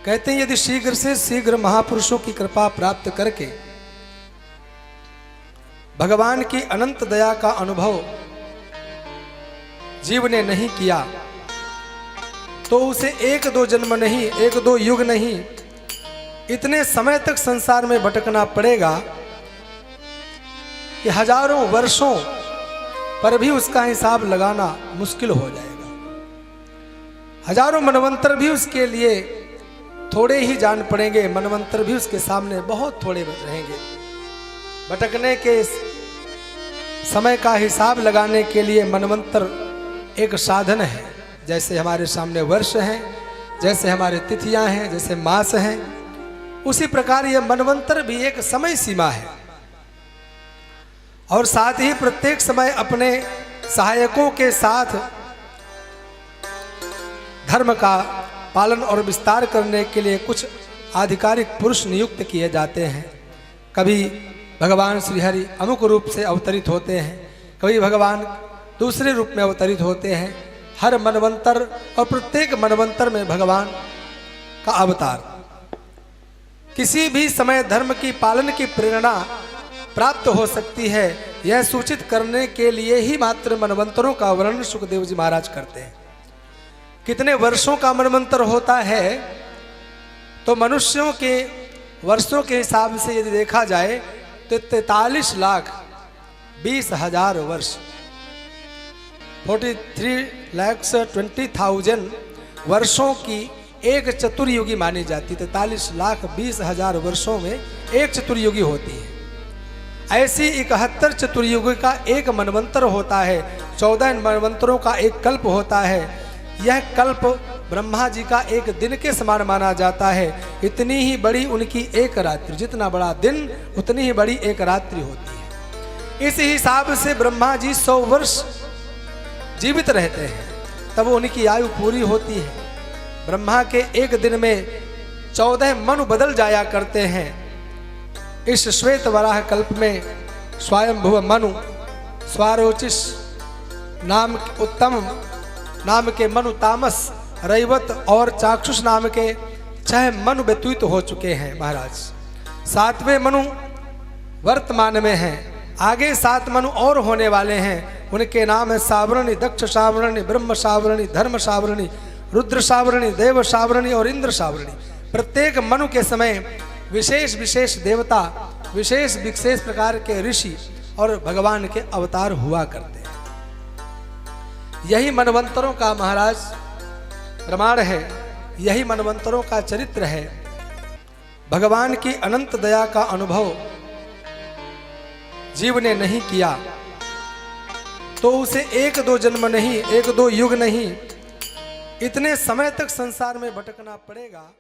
कहते हैं यदि शीघ्र से शीघ्र महापुरुषों की कृपा प्राप्त करके भगवान की अनंत दया का अनुभव जीव ने नहीं किया तो उसे एक दो जन्म नहीं, एक दो युग नहीं, इतने समय तक संसार में भटकना पड़ेगा कि हजारों वर्षों पर भी उसका हिसाब लगाना मुश्किल हो जाएगा। हजारों मनवंतर भी उसके लिए थोड़े ही जान पड़ेंगे, मनवंतर भी उसके सामने बहुत थोड़े रहेंगे। भटकने के समय का हिसाब लगाने के लिए मनवंतर एक साधन है। जैसे हमारे सामने वर्ष हैं, जैसे हमारे तिथियां हैं, जैसे मास हैं, उसी प्रकार यह मनवंतर भी एक समय सीमा है। और साथ ही प्रत्येक समय अपने सहायकों के साथ धर्म का पालन और विस्तार करने के लिए कुछ आधिकारिक पुरुष नियुक्त किए जाते हैं। कभी भगवान श्रीहरि अमुक रूप से अवतरित होते हैं, कभी भगवान दूसरे रूप में अवतरित होते हैं। हर मनवंतर और प्रत्येक मनवंतर में भगवान का अवतार। किसी भी समय धर्म की पालन की प्रेरणा प्राप्त हो सकती है, यह सूचित करने के लिए ही मात्र मनवंतरों का वर्णन सुखदेव जी महाराज करते हैं। कितने वर्षों का मनवंतर होता है तो मनुष्यों के वर्षों के हिसाब से यदि देखा जाए तो 43,20,000 वर्ष, 43,20,000 वर्षों की एक चतुर्युगी मानी जाती। 43,20,000 वर्षों में एक चतुर्युगी होती है। ऐसी 71 चतुर्युगी का एक मनवंतर होता है। 14 मनवंतरों का एक कल्प होता है। यह कल्प ब्रह्मा जी का एक दिन के समान माना जाता है। इतनी ही बड़ी उनकी एक रात्रि, जितना बड़ा दिन उतनी ही बड़ी एक रात्रि होती है। इस हिसाब से ब्रह्मा जी 100 वर्ष जीवित रहते हैं, तब उनकी आयु पूरी होती है। ब्रह्मा के एक दिन में 14 मनु बदल जाया करते हैं। इस श्वेत वराह कल्प में स्वयंभुव मनु, स्वारोचिष नाम उत्तम नाम के मनु तामस, रैवत और चाक्षुष नाम के 6 मनु व्यतीत हो चुके हैं महाराज। 7वें मनु वर्तमान में हैं। आगे 7 मनु और होने वाले हैं। उनके नाम है सावरणी, दक्ष सावरणी, ब्रह्म सावरणी, धर्म सावरणी, रुद्र सावरणी, देव सावरणी और इंद्र सावरणी। प्रत्येक मनु के समय विशेष विशेष देवता, विशेष विशेष प्रकार के ऋषि और भगवान के अवतार हुआ करते हैं। यही मनवंतरों का महाराज प्रमाण है, यही मनवंतरों का चरित्र है। भगवान की अनंत दया का अनुभव जीव ने नहीं किया तो उसे एक दो जन्म नहीं, एक दो युग नहीं, इतने समय तक संसार में भटकना पड़ेगा।